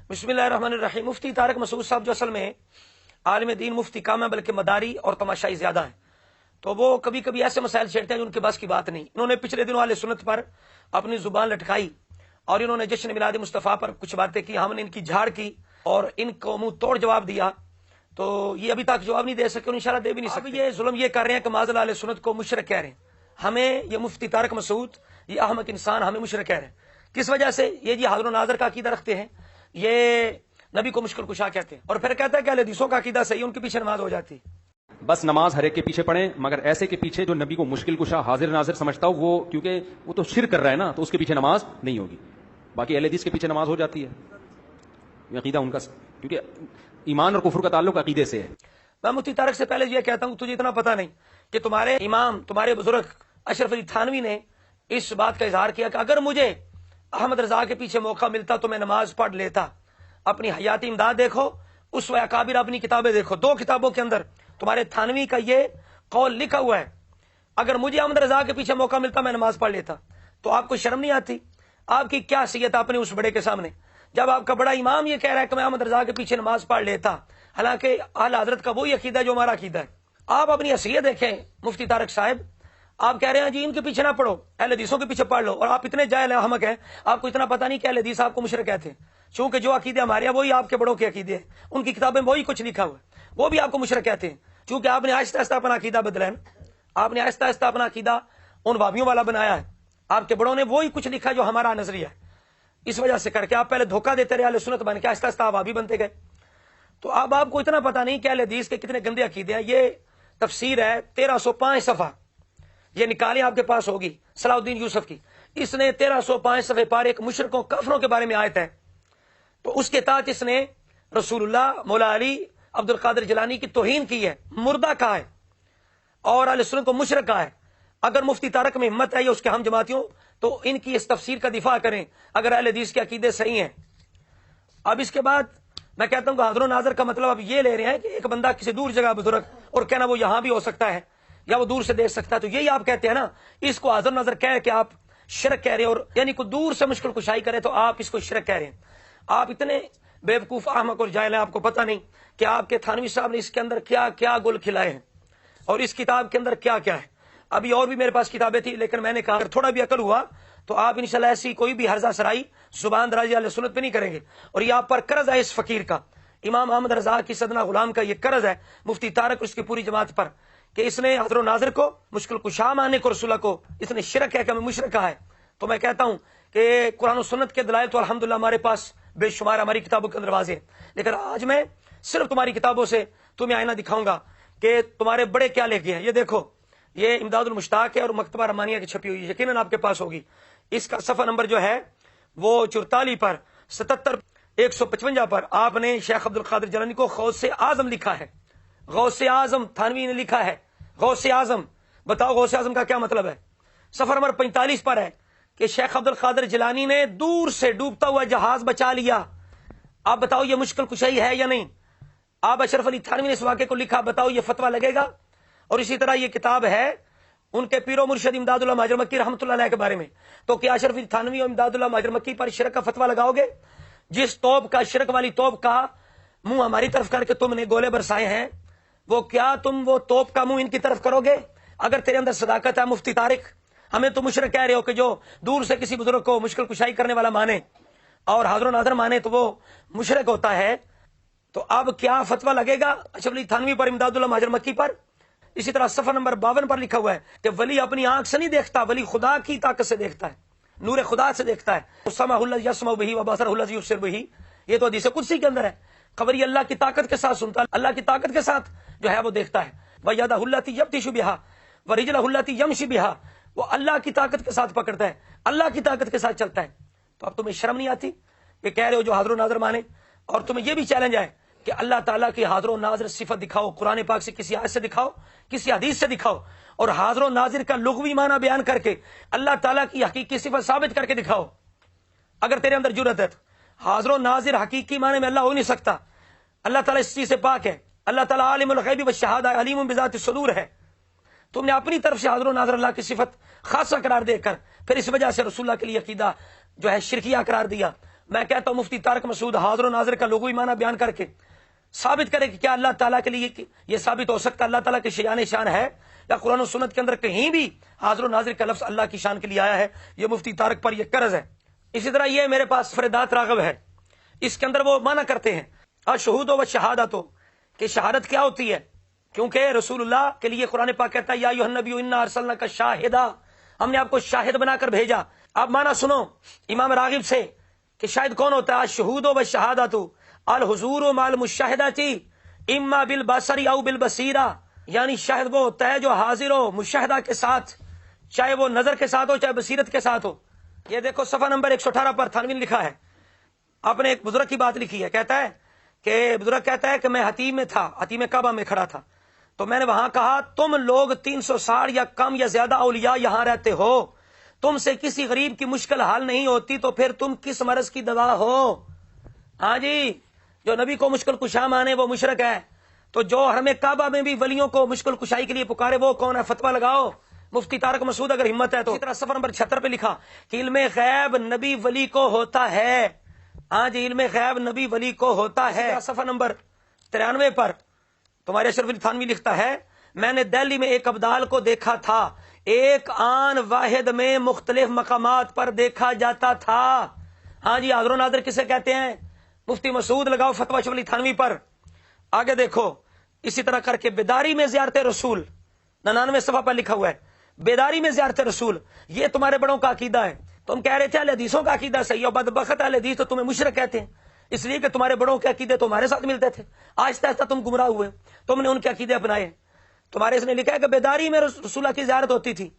بسم اللہ الرحمن الرحیم۔ مفتی طارق مسعود صاحب جو اصل میں عالم دین مفتی کام ہے، بلکہ مداری اور تماشائی زیادہ ہیں، تو وہ کبھی کبھی ایسے مسائل چھیڑتے ہیں جو ان کے بس کی بات نہیں۔ انہوں نے پچھلے دنوں اہل سنت پر اپنی زبان لٹکائی اور انہوں نے جشن میلاد مصطفیٰ پر کچھ باتیں کی، ہم نے ان کی جھاڑ کی اور ان کو منہ توڑ جواب دیا، تو یہ ابھی تک جواب نہیں دے سکے اور انشاءاللہ دے بھی نہیں سکتے۔ یہ ظلم یہ کر رہے ہیں کہ معاذ اللہ اہل سنت کو مشرک کہہ رہے ہیں، ہمیں یہ مفتی طارق مسعود یہ احمق انسان ہمیں مشرک کہہ رہے ہیں۔ کس وجہ سے؟ یہ جی حاضر و ناظر کا عقیدہ رکھتے ہیں، یہ نبی کو مشکل کشا کہتے ہیں، اور پھر کہتا ہے کہ اہل حدیثوں کا عقیدہ صحیح، ان کے پیچھے نماز ہو جاتی۔ بس نماز ہر ایک کے پیچھے پڑھیں، مگر ایسے کے پیچھے جو نبی کو مشکل کشا حاضر ناظر سمجھتا ہو، وہ کیونکہ وہ تو شرک کر رہا ہے نا، تو اس کے پیچھے نماز نہیں ہوگی۔ باقی اہل حدیث کے پیچھے نماز ہو جاتی ہے، یہ عقیدہ ان کا، کیونکہ ایمان اور کفر کا تعلق عقیدے سے ہے۔ میں مفتی طارق سے پہلے یہ کہتا ہوں، تجھے اتنا پتہ نہیں کہ تمہارے امام، تمہارے بزرگ اشرف علی تھانوی نے اس بات کا اظہار کیا کہ اگر مجھے احمد رضا کے پیچھے موقع ملتا تو میں نماز پڑھ لیتا۔ اپنی حیاتی امداد دیکھو، اس و اکابر اپنی کتابیں دیکھو، دو کتابوں کے اندر تمہارے تھانوی کا یہ قول لکھا ہوا ہے، اگر مجھے احمد رضا کے پیچھے موقع ملتا میں نماز پڑھ لیتا۔ تو آپ کو شرم نہیں آتی؟ آپ کی کیا حیثیت اپنے اس بڑے کے سامنے، جب آپ کا بڑا امام یہ کہہ رہا ہے کہ میں احمد رضا کے پیچھے نماز پڑھ لیتا، حالانکہ اعلی حضرت کا وہی عقیدہ ہے جو ہمارا عقیدہ ہے۔ آپ اپنی حیثیت دیکھیں مفتی طارق صاحب، آپ کہہ رہے ہیں جی ان کے پیچھے نہ پڑھو، اہل حدیثوں کے پیچھے پڑھ لو، اور آپ اتنے جاہل ہیں، احمق ہیں، آپ کو اتنا پتہ نہیں کہ اہل حدیث آپ کو مشرک کہتے ہیں، چونکہ جو عقیدے ہمارے ہیں وہی آپ کے بڑوں کے عقیدے ہیں، ان کی کتابیں وہی کچھ لکھا ہوا ہے، وہ بھی آپ کو مشرک کہتے ہیں، چونکہ آپ نے آہستہ آہستہ اپنا عقیدہ بدلا ہے، آپ نے آہستہ آہستہ اپنا عقیدہ ان بابیوں والا بنایا ہے، آپ کے بڑوں نے وہی کچھ لکھا جو ہمارا نظریہ ہے، اس وجہ سے کر کے آپ پہلے دھوکہ دیتے رہے، اہل سنت بن کے آہستہ آہستہ آپ بابی بنتے گئے۔ تو اب آپ کو اتنا پتہ نہیں کہ اہل حدیث کے کتنے گندے عقیدے ہیں۔ یہ تفسیر ہے 1305 صفحہ، یہ نکالیں، آپ کے پاس ہوگی، صلاح الدین یوسف کی، اس نے 1305 صفحے پر ایک مشرکوں کافروں کے بارے میں آیت ہے، تو اس کے تحت اس نے رسول اللہ، مولا علی، عبد القادر جیلانی کی توہین کی ہے، مردہ کہا ہے، اور اہل سنت کو مشرک کہا ہے۔ اگر مفتی طارق میں ہمت ہے یا اس کے ہم جماعتیوں، تو ان کی اس تفسیر کا دفاع کریں اگر اہل حدیث کے عقیدے صحیح ہیں۔ اب اس کے بعد میں کہتا ہوں کہ حاضر و ناظر کا مطلب اب یہ لے رہے ہیں کہ ایک بندہ کسی دور جگہ بزرگ اور کہنا وہ یہاں بھی ہو سکتا ہے یا وہ دور سے دیکھ سکتا ہے، تو یہی آپ کہتے ہیں نا، اس کو حاضر نظر کہہ کہ آپ شرک کہہ رہے ہیں، اور یعنی کوئی دور سے مشکل کشائی کرے تو آپ اس کو شرک کہہ رہے ہیں۔ آپ اتنے بے وقوف احمق اور جاہل ہیں، آپ کو پتہ نہیں کہ آپ کے تھانوی صاحب نے اس کے اندر کیا کیا گل کھلائے ہیں اور اس کتاب کے اندر کیا کیا ہے۔ ابھی اور بھی میرے پاس کتابیں تھی، لیکن میں نے کہا اگر تھوڑا بھی عقل ہوا تو آپ انشاءاللہ ایسی کوئی بھی ہرزہ سرائی زبان درازی اہل سنت پہ نہیں کریں گے، اور یہ آپ پر قرض ہے اس فقیر کا، امام احمد رضا کی سدنا غلام کا یہ قرض ہے مفتی طارق اور اس کی پوری جماعت پر، کہ اس نے حضر و ناظر کو مشکل کشا ماننے کو، رسولہ کو اس نے شرک ہے کہ ہمیں مشرک کہا ہے۔ تو میں کہتا ہوں کہ قرآن و سنت کے دلائل تو الحمدللہ ہمارے پاس بے شمار ہماری کتابوں کے اندر واضح ہیں، لیکن آج میں صرف تمہاری کتابوں سے تمہیں آئینہ دکھاؤں گا کہ تمہارے بڑے کیا لے کے ہیں۔ یہ دیکھو، یہ امداد المشتاق ہے اور مکتبہ رحمانیہ کی چھپی ہوئی، یقیناً آپ کے پاس ہوگی۔ اس کا صفحہ نمبر جو ہے وہ 44 پر 77 155 پر آپ نے شیخ عبد القادر جیلانی کو غوث اعظم لکھا ہے، غوث اعظم تھانوی نے لکھا ہے، غوث اعظم۔ بتاؤ غوث اعظم کا کیا مطلب ہے؟ صفحہ نمبر 45 پر ہے کہ شیخ عبد القادر جیلانی نے دور سے ڈوبتا ہوا جہاز بچا لیا۔ آپ بتاؤ یہ مشکل کشائی ہے یا نہیں؟ آپ اشرف علی تھانوی نے اس واقعے کو لکھا، بتاؤ یہ فتویٰ لگے گا؟ اور اسی طرح یہ کتاب ہے ان کے پیر و مرشد امداد اللہ مہاجر مکی رحمۃ اللہ علیہ کے بارے میں، تو کیا اشرف علی تھانوی اور امداد اللہ مہاجر مکی پر شرک کا فتویٰ لگاؤ گے؟ جس توپ کا، شرک والی توپ کا منہ ہماری طرف کر کے تم نے گولے برسائے ہیں، وہ کیا تم وہ توپ کا منہ ان کی طرف کرو گے؟ اگر تیرے اندر صداقت ہے مفتی طارق، ہمیں تو مشرک کہہ رہے ہو کہ جو دور سے کسی بزرگ کو مشکل کشائی کرنے والا مانے اور حاضر و ناظر مانے تو وہ مشرک ہوتا ہے، تو اب کیا فتویٰ لگے گا اشرف علی تھانوی پر، امداد اللہ مہاجر مکی پر؟ اسی طرح صفحہ نمبر 52 پر لکھا ہوا ہے کہ ولی اپنی آنکھ سے نہیں دیکھتا، ولی خدا کی طاقت سے دیکھتا ہے، نور خدا سے دیکھتا ہے۔ سمع الذی یسمع بہ وبصر الذی یبصر بہ، یہ تو حدیث قدسی کے اندر ہے، قبری اللہ کی طاقت کے ساتھ سنتا ہے، اللہ کی طاقت کے ساتھ جو ہے وہ دیکھتا ہے۔ ویدہ التی یبطش بہا ورجلہ التی یمشی بہا، وہ اللہ کی طاقت کے ساتھ پکڑتا ہے، اللہ کی طاقت کے ساتھ چلتا ہے۔ تو اب تمہیں شرم نہیں آتی کہ کہہ رہے ہو جو حاضر و ناظر مانے؟ اور تمہیں یہ بھی چیلنج ہے کہ اللہ تعالیٰ کی حاضر و ناظر صفت دکھاؤ، قرآن پاک سے کسی آیت سے دکھاؤ، کسی حدیث سے دکھاؤ، اور حاضر و ناظر کا لغوی معنی بیان کر کے اللہ تعالیٰ کی حقیقی صفت ثابت کر کے دکھاؤ۔ اگر تیرے اندر جرأت ہے تو حاضر و ناظر حقیقی معنی میں اللہ ہو نہیں سکتا، اللہ تعالیٰ اس چیز سے پاک ہے، اللہ تعالیٰ عالم الغیب والشہادہ علیم بذات الصدور ہے۔ تم نے اپنی طرف سے حاضر و ناظر اللہ کی صفت خاصہ قرار دے کر پھر اس وجہ سے رسول اللہ کے لیے عقیدہ جو ہے شرکیہ قرار دیا، میں کہتا ہوں مفتی طارق مسعود حاضر و ناظر کا لغوی معنی بیان کر کے ثابت کرے کہ کیا اللہ تعالیٰ کے لیے یہ ثابت ہو سکتا ہے اللہ تعالیٰ کی شان ہے یا قرآن و سنت کے اندر کہیں بھی حاضر و ناظر کا لفظ اللہ کی شان کے لیے آیا ہے؟ یہ مفتی طارق پر یہ قرض ہے۔ اسی طرح یہ میرے پاس فریدات راغب ہے، اس کے اندر وہ معنی کرتے ہیں اشہود و شہادت ہو کہ شہادت کیا ہوتی ہے، کیونکہ رسول اللہ کے لیے قرآن پاک کہتا ہے یا ایھا النبی انا ارسلناک شاہدا، ہم نے آپ کو شاہد بنا کر بھیجا۔ اب معنی سنو امام راغب سے کہ شاہد کون ہوتا ہے؟ اشہود و شہادت الحضور مع المشاہدۃ اما بالبصر او بالبصیرہ، یعنی شاہد وہ ہوتا ہے جو حاضر ہو مشاہدہ کے ساتھ، چاہے وہ نظر کے ساتھ ہو چاہے بصیرت کے ساتھ ہو۔ یہ دیکھو صفحہ نمبر 118 پر تھانوی نے لکھا ہے، آپ نے ایک بزرگ کی بات لکھی ہے، کہتا ہے کہ بزرگ کہتا ہے کہ میں حتیم میں تھا، حتیم کعبہ میں کھڑا تھا، تو میں نے وہاں کہا تم لوگ 360 یا کم یا زیادہ اولیاء یہاں رہتے ہو، تم سے کسی غریب کی مشکل حل نہیں ہوتی، تو پھر تم کس مرض کی دوا ہو؟ ہاں جی، جو نبی کو مشکل کشا مانے وہ مشرک ہے، تو جو حرم کعبہ میں بھی ولیوں کو مشکل کشائی کے لیے پکارے وہ کون ہے؟ فتویٰ لگاؤ مفتی طارق مسعود اگر ہمت ہے تو۔ اسی طرح صفحہ نمبر 76 پہ لکھا کہ علم غیب نبی ولی کو ہوتا ہے، ہاں جی علم غیب نبی ولی کو ہوتا ہے۔ صفحہ نمبر 93 پر تمہارے اشرف علی تھانوی لکھتا ہے میں نے دہلی میں ایک ابدال کو دیکھا تھا، ایک آن واحد میں مختلف مقامات پر دیکھا جاتا تھا۔ ہاں جی حاضر و ناظر کسے کہتے ہیں؟ مفتی مسعود لگاؤ فتویٰ اشرف علی تھانوی پر۔ آگے دیکھو اسی طرح کر کے بیداری میں زیارت رسول 99 صفحہ پر لکھا ہوا ہے، بیداری میں زیارت رسول، یہ تمہارے بڑوں کا عقیدہ ہے۔ تم کہہ رہے تھے اہل حدیثوں کا عقیدہ صحیح ہے، بدبخت اہل حدیث تو تمہیں مشرک کہتے ہیں، اس لیے کہ تمہارے بڑوں کے عقیدے تمہارے ساتھ ملتے تھے، آہستہ آہستہ تم گمراہ ہوئے، تم نے ان کے عقیدے اپنائے۔ تمہارے اس نے لکھا ہے کہ بیداری میں رسول اللہ کی زیارت ہوتی تھی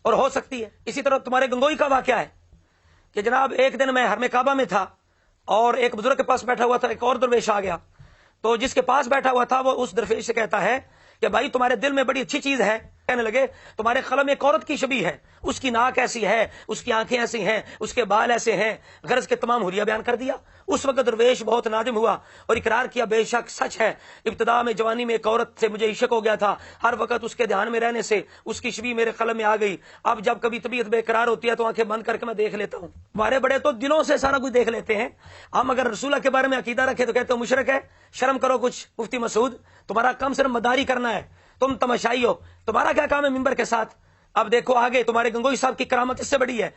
اور ہو سکتی ہے۔ اسی طرح تمہارے گنگوئی کا واقعہ ہے کہ جناب ایک دن میں حرم کعبہ میں تھا اور ایک بزرگ کے پاس بیٹھا ہوا تھا، ایک اور درویش آ گیا، تو جس کے پاس بیٹھا ہوا تھا وہ اس درویش سے کہتا ہے کہ بھائی تمہارے دل میں بڑی اچھی چیز ہے، کہنے لگے تمہارے قلم ایک عورت کی شبیہ ہے، اس کی ناک ایسی ہے، اس کی آنکھیں ایسی ہیں، اس کے بال ایسے ہیں، غرض کے تمام حلیہ بیان کر دیا۔ اس وقت درویش بہت نادم ہوا اور اقرار کیا بے شک سچ ہے، ابتدا میں جوانی میں ایک عورت سے مجھے عشق ہو گیا تھا، ہر وقت اس کے دھیان میں رہنے سے اس کی شبیہ میرے قلم میں آ گئی، اب جب کبھی طبیعت بے قرار ہوتی ہے تو آنکھیں بند کر کے میں دیکھ لیتا ہوں۔ ہمارے بڑے تو دلوں سے سارا کچھ دیکھ لیتے ہیں، ہم اگر رسول اللہ کے بارے میں عقیدہ رکھے تو کہتے ہو مشرک ہے۔ شرم کرو کچھ مفتی مسعود، تمہارا کم صرف مداری کرنا ہے، تم تماشائی ہو، تمہارا کیا کام ہے ممبر کے ساتھ؟ اب دیکھو آگے تمہارے گنگوئی صاحب کی کرامت اس سے بڑی ہے۔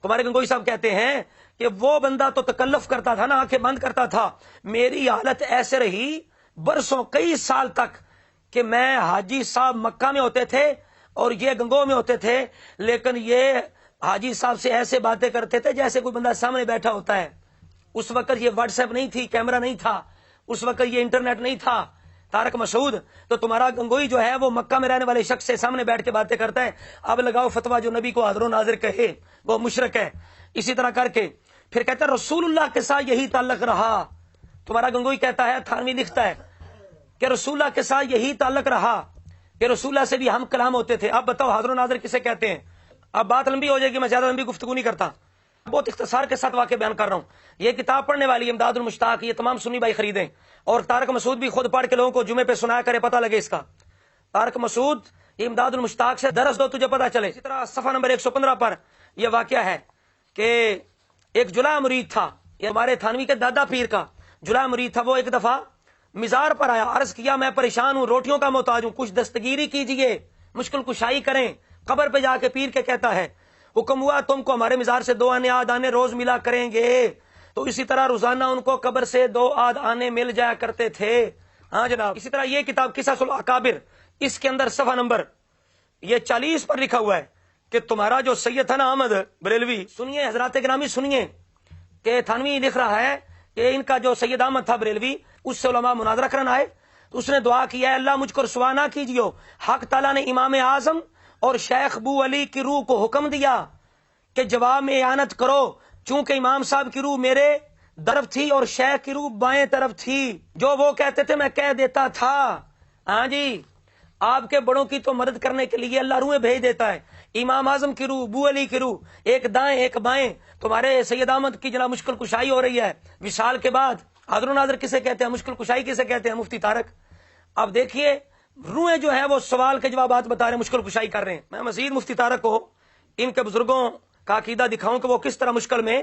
تمہارے گنگوئی صاحب کہتے ہیں کہ وہ بندہ تو تکلف کرتا تھا نا، آنکھیں بند کرتا تھا، میری حالت ایسے رہی برسوں کئی سال تک کہ میں حاجی صاحب مکہ میں ہوتے تھے اور یہ گنگو میں ہوتے تھے، لیکن یہ حاجی صاحب سے ایسے باتیں کرتے تھے جیسے کوئی بندہ سامنے بیٹھا ہوتا ہے۔ اس وقت یہ واٹس ایپ نہیں تھی، کیمرہ نہیں تھا، اس وقت یہ انٹرنیٹ نہیں تھا۔ طارق مسعود تو تمہارا گنگوئی جو ہے وہ مکہ میں رہنے والے شخص سے سامنے بیٹھ کے باتیں کرتا ہے، اب لگاؤ فتویٰ جو نبی کو حاضر و ناظر کہے وہ مشرک ہے۔ اسی طرح کر کے پھر کہتا ہے رسول اللہ کے ساتھ یہی تعلق رہا، تمہارا گنگوئی کہتا ہے، تھانوی لکھتا ہے کہ رسول اللہ کے ساتھ یہی تعلق رہا کہ رسول اللہ سے بھی ہم کلام ہوتے تھے۔ اب بتاؤ حاضر و ناظر کسے کہتے ہیں؟ اب بات لمبی ہو جائے گی، میں زیادہ لمبی گفتگو نہیں کرتا، بہت اختصار کے ساتھ واقع بیان کر رہا ہوں۔ یہ کتاب پڑھنے والی امداد المشتاق، یہ تمام سنی بھائی خریدیں، اور طارق مسعود بھی خود پڑھ کے لوگوں کو جمعے پہ سنایا کرے، پتہ لگے اس کا۔ طارق مسعود یہ امداد المشتاق سے درس دو تجھے پتہ چلے۔ اسی طرح صفحہ نمبر 115 پر یہ واقعہ ہے کہ ایک جلا مرید تھا، یہ ہمارے تھانوی کے دادا پیر کا جلا مرید تھا، وہ ایک دفعہ مزار پر آیا، عرض کیا میں پریشان ہوں، روٹیوں کا محتاج ہوں، کچھ دستگیری کیجئے، مشکل کشائی کریں۔ قبر پہ جا کے پیر کے کہتا ہے حکم ہوا تم کو ہمارے مزار سے 2 آنے آدھ آنے روز ملا کریں گے، تو اسی طرح روزانہ ان کو قبر سے 2 آدھ آنے مل جایا کرتے تھے۔ ہاں جناب، اسی طرح یہ کتاب قصص الاکابر، اس کے اندر صفحہ نمبر یہ 40 پر لکھا ہوا ہے کہ تمہارا جو سید تھا نا احمد بریلوی، سنیے حضرات گرامی سنیے کہ تھانوی لکھ رہا ہے کہ ان کا جو سید احمد تھا بریلوی، اس سے علماء مناظرہ کرنا آئے تو اس نے دعا کیا ہے اللہ مجھ کو رسوا نہ کیجیو، حق تعالیٰ نے امام اعظم اور شیخ بو علی کی روح کو حکم دیا کہ جواب میں اعانت کرو، چونکہ امام صاحب کی روح میرے طرف تھی اور شیخ کی روح بائیں طرف تھی، جو وہ کہتے تھے میں کہہ دیتا تھا۔ ہاں جی، آپ کے بڑوں کی تو مدد کرنے کے لیے اللہ روحیں بھیج دیتا ہے، امام اعظم کی روح، بو علی کی روح، ایک دائیں ایک بائیں۔ تمہارے سید احمد کی جناب مشکل کشائی ہو رہی ہے وصال کے بعد، حاضر و ناظر کسے کہتے ہیں، مشکل کشائی کسے کہتے ہیں؟ مفتی طارق۔ اب دیکھیے روحیں جو ہے وہ سوال کے جوابات بتا رہے ہیں، مشکل کشائی کر رہے ہیں۔ میں مزید مفتی طارق کو ان کے بزرگوں کا عقیدہ دکھاؤں کہ وہ کس طرح مشکل میں